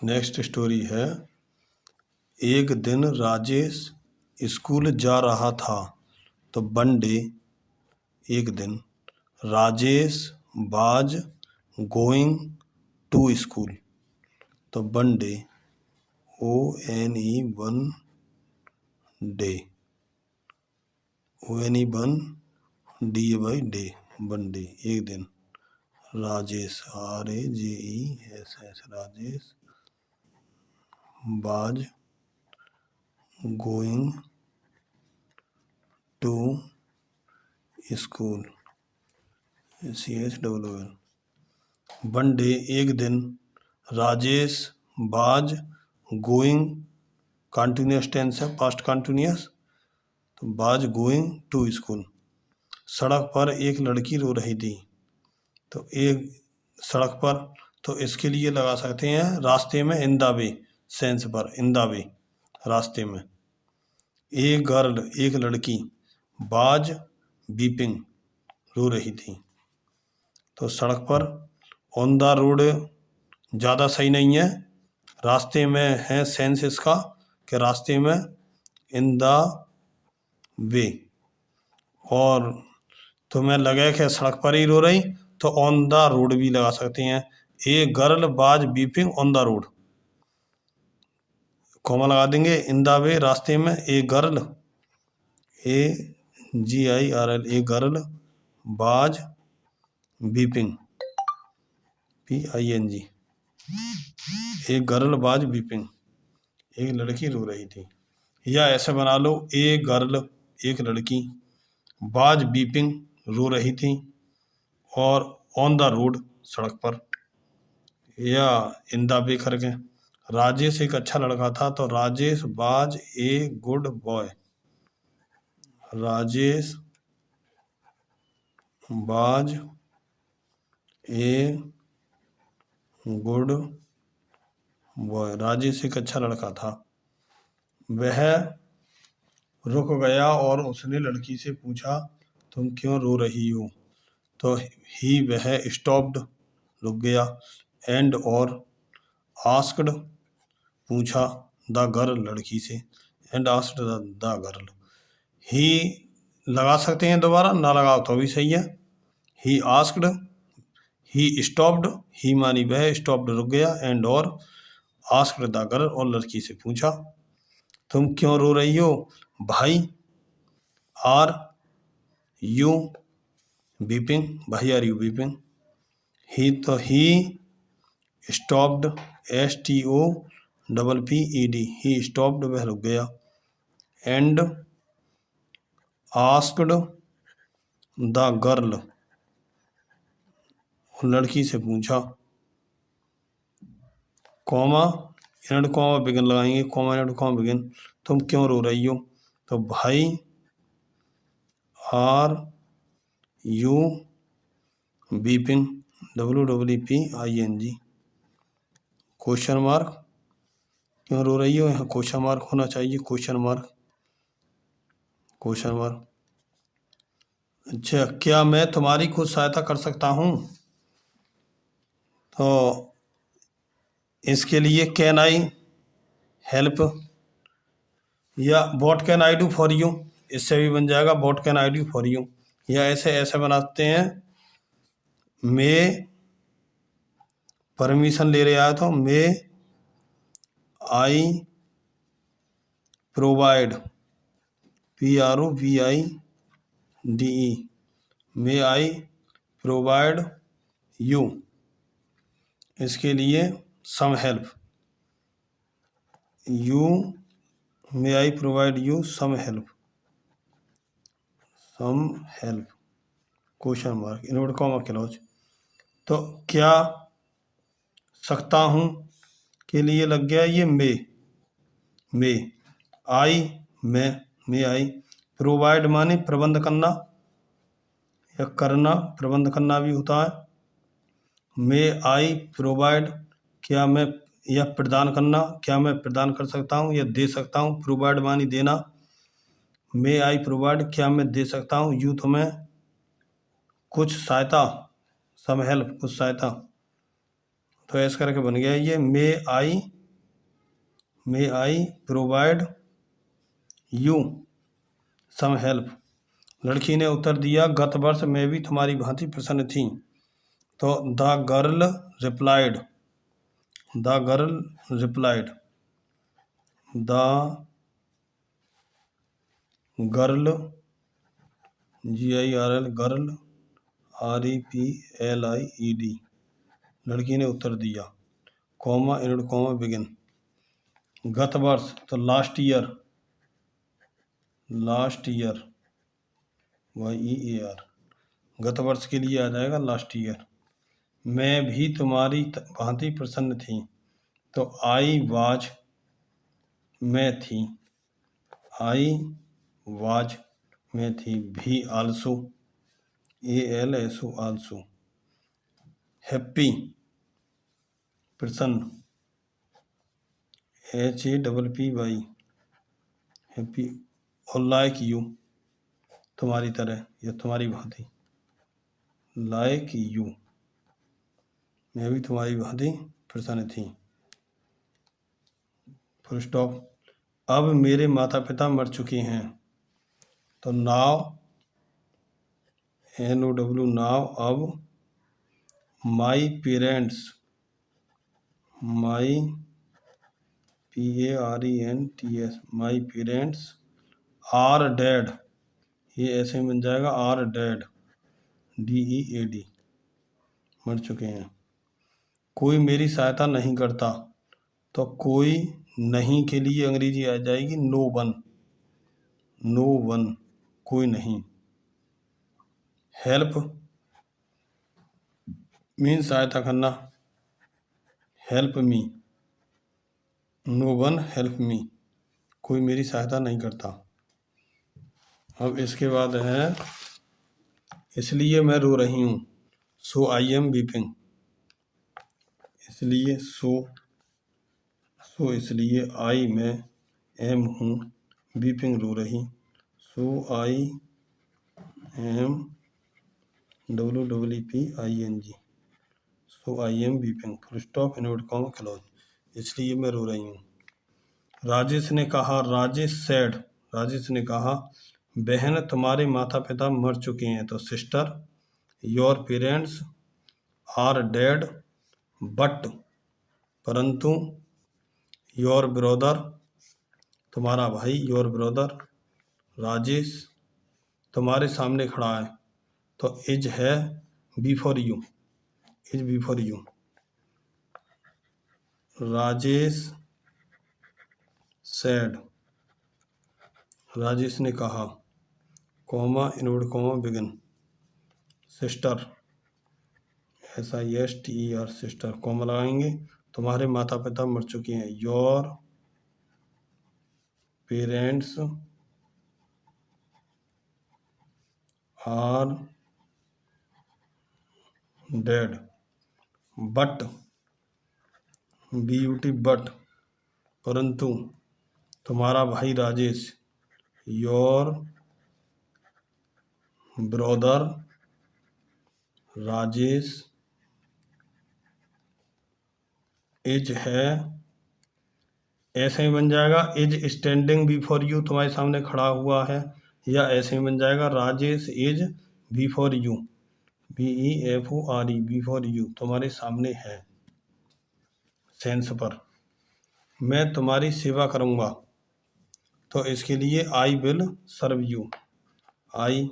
Next story है। एक दिन राजेश स्कूल जा रहा था। तो वन डे, एक दिन, Rajesh was going to school. तो one day, ONE one day, ONE one DAY day, one day, एक दिन, Rajesh RAJESS Rajesh was going to school, CHOOL। One day, एक दिन, Rajesh was going, continuous tense है, पास्ट कंटिन्यूस, तो was going to school. सड़क पर एक लड़की रो रही थी। तो एक सड़क पर, तो इसके लिए लगा सकते हैं रास्ते में, इन द वे सेंस पर, इन द वे, रास्ते में। एक गर्ल, एक लड़की, वाज वीपिंग, रो रही थी। तो सड़क पर, ऑन द रोड ज़्यादा सही नहीं है, रास्ते में है सेंस इसका कि रास्ते में, इन द वे। और तुम्हें लगे कि सड़क पर ही रो रही, तो ऑन द रोड भी लगा सकते हैं। A girl was weeping on the road, comma लगा देंगे, इन द वे, रास्ते में, a girl, AGIRL, a girl was weeping, PING, एक गर्ल वाज वीपिंग, एक लड़की रो रही थी। या ऐसे बना लो, ए गर्ल, एक लड़की, वाज वीपिंग, रो रही थी, और ऑन द रोड, सड़क पर, या इन द वे करके। राजेश एक अच्छा लड़का था, तो Rajesh was a good boy, Rajesh was a good boy, Rajesh एक अच्छा लड़का था। वह रुक गया और उसने लड़की से पूछा, तुम क्यों रो रही हो? तो ही, वह, स्टॉप्ड, रुक गया, एंड, और, आस्क्ड, पूछा, द गर्ल, लड़की से, एंड आस्क्ड द गर्ल। ही लगा सकते हैं दोबारा, ना लगाओ तो भी सही है। ही आस्क्ड, ही स्टॉप्ड, ही मानी वह, स्टॉप्ड रुक गया, एंड, और, आस्क्ड द गर्ल, और लड़की से पूछा, तुम क्यों रो रही हो भाई? आर यू वीपिंग, भाई आर यू वीपिंग? ही, तो he stopped, STOPPED, he stopped, वह रुक गया, एंड आस्क्ड द गर्ल, लड़की से पूछा, कॉमा, एंड कॉमा बिगिन लगाएंगे, कॉमा एंड कॉमा बिगिन, तुम क्यों रो रही हो? तो भाई, are you weeping, WWPING, question mark, क्यों रो रही हो, यहाँ क्वेश्चन मार्क होना चाहिए, क्वेश्चन मार्क, क्वेश्चन मार्क। अच्छा, क्या मैं तुम्हारी कुछ सहायता कर सकता हूँ? तो इसके लिए कैन आई हेल्प, या what can I do for you, इससे भी बन जाएगा what can I do for you. या ऐसे बनाते हैं, मे परमिशन ले रहा है, तो may I provide, PROVIDE, may I provide you, इसके लिए some help, you, may I provide you some help, question mark, invert comma close. तो क्या सकता हूँ के लिए लग गया ये may I, may I, provide माने प्रबंध करना या करना, प्रबंध करना भी होता है। मे आई प्रोवाइड, क्या मैं, या प्रदान करना, क्या मैं प्रदान कर सकता हूँ या दे सकता हूँ, प्रोवाइड मानी देना, मे आई प्रोवाइड, क्या मैं दे सकता हूँ यू तुम्हें कुछ सहायता, सम हेल्प, कुछ सहायता, तो ऐसा करके बन गया ये। May I provide you some help. लड़की ने उत्तर दिया, गत वर्ष मैं भी तुम्हारी भांति प्रसन्न थी। तो the girl replied, the girl replied, the girl GIRL girl REPLIED, लड़की ने उत्तर दिया, कॉमा इनवर्ड कॉमा बिगिन। गत वर्ष तो लास्ट ईयर, YEAR, गत वर्ष के लिए आ जाएगा लास्ट ईयर। मैं भी तुम्हारी भांति प्रसन्न थी, तो आई वाज मैं थी, आई वाज मैं थी। भी आल्सो, ALSO आल्सो। हैप्पी प्रसन्न, HAPPY हैप्पी। और लाइक यू तुम्हारी तरह या तुम्हारी भांति, लाइक यू मैं भी तुम्हारी भांति प्रसन्न थी। Full stop. अब मेरे माता पिता मर चुके हैं, तो नाव NOW नाव, अब my parents, my PARENTS, my parents are dead, ये ऐसे बन जाएगा आर डेड, DEAD, मर चुके हैं। कोई मेरी सहायता नहीं करता, तो कोई नहीं के लिए अंग्रेजी आ जाएगी नो वन, नो वन कोई नहीं। हेल्प मीन सहायता करना, help me, no one help me, कोई मेरी सहायता नहीं करता। अब इसके बाद है इसलिए मैं रो रही हूँ, सो आई एम वीपिंग, इसलिए सो इसलिए, आई मैं, एम हूँ, वीपिंग रो रही, so I am WEEPING, so I am weeping. Full stop invert comma close, इसलिए मैं रो रही हूँ। राजेश ने कहा, राजेश सेड, राजेश ने कहा, बहन तुम्हारे माता पिता मर चुके हैं, तो sister your parents are dead but, परंतु, योर ब्रदर तुम्हारा भाई, योर ब्रदर राजेश तुम्हारे सामने खड़ा है, तो इज है before you, is before you. Rajesh said, Rajesh ने कहा, comma inverted comma begin, sister SISTER sister, comma लगाएंगे, तुम्हारे माता पिता मर चुके हैं, your parents are dead but, BUT but, परंतु, तुम्हारा भाई Rajesh, your brother Rajesh is है, ऐसे ही बन जाएगा इज स्टैंडिंग बिफोर यू, तुम्हारे सामने खड़ा हुआ है, या ऐसे ही बन जाएगा Rajesh is before you, BEFORE before you, तुम्हारे सामने है, सेंस पर। मैं तुम्हारी सेवा करूँगा, तो इसके लिए आई विल सर्व यू, आई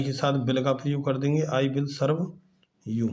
के साथ विल का प्रयोग कर देंगे, आई विल सर्व यू।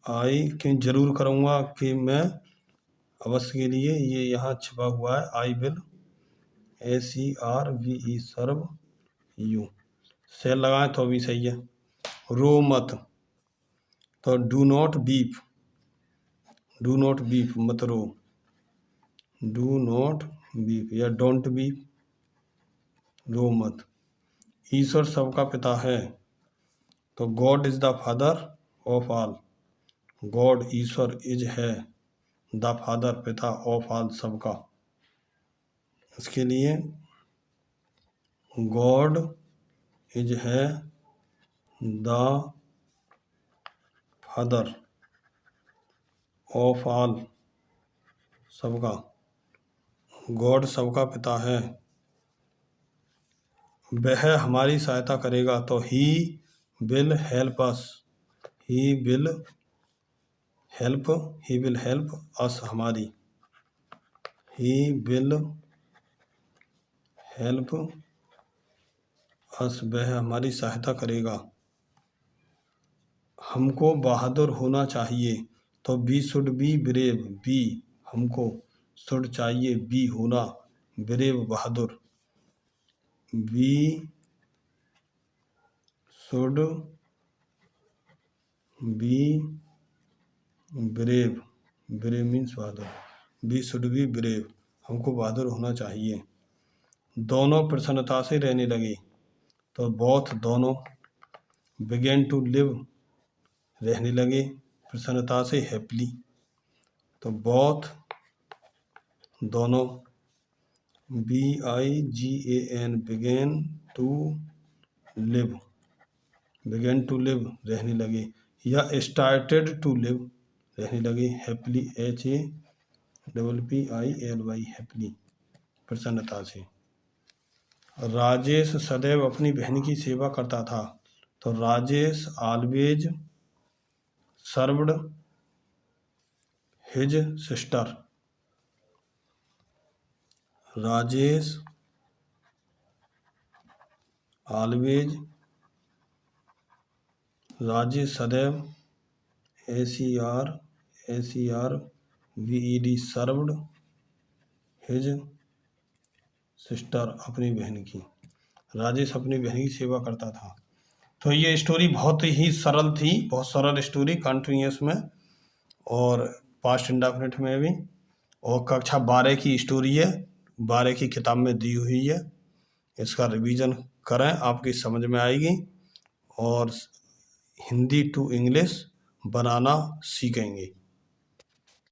आई क्यों जरूर करूँगा कि मैं अवश्य के लिए, ये यहाँ छिपा हुआ है, I will SERVE serve you, shall लगाएं तो भी सही है। रो मत, तो do not weep, do not weep मत रो, डू नॉट बीप या डोंट बीप, रो मत। ईश्वर सबका पिता है, तो God is the father of all, God ईश्वर इज है, द फादर पिता, ऑफ ऑल सबका, इसके लिए गॉड इज है द फादर ऑफ ऑल सबका, गॉड सबका पिता है। वह हमारी सहायता करेगा, तो he will help us, he will help us हमारी, ही विल हेल्प अस वह हमारी सहायता करेगा। हमको बहादुर होना चाहिए, तो we should be brave, be हमको, शुड चाहिए, बी होना, ब्रेव बहादुर, we should be brave, brave means बहादुर, वी शुड बी ब्रेव हमको बहादुर होना चाहिए। दोनों प्रसन्नता से रहने लगे, तो बोथ दोनों, बिगेन टू लिव रहने लगे प्रसन्नता से, हैप्पीली, तो बोथ दोनों, BIGAN began to live, began to live रहने लगे, या स्टार्टेड टू लिव रहने लगे हैप्पीली, HAPPILY हैप्पीली प्रसन्नता से। राजेश सदैव अपनी बहन की सेवा करता था, तो Rajesh always served his sister, Rajesh always, Rajesh सदैव, SERVED सर्व्ड हिज सिस्टर अपनी बहन की, राजेश अपनी बहन की सेवा करता था। तो ये स्टोरी बहुत ही सरल थी, बहुत सरल स्टोरी, कंटिन्यूस में और पास्ट इंडेफिनिट में भी, और कक्षा 12 की स्टोरी है, 12 की किताब में दी हुई है। इसका रिवीजन करें, आपकी समझ में आएगी और हिंदी टू इंग्लिश बनाना सीखेंगे।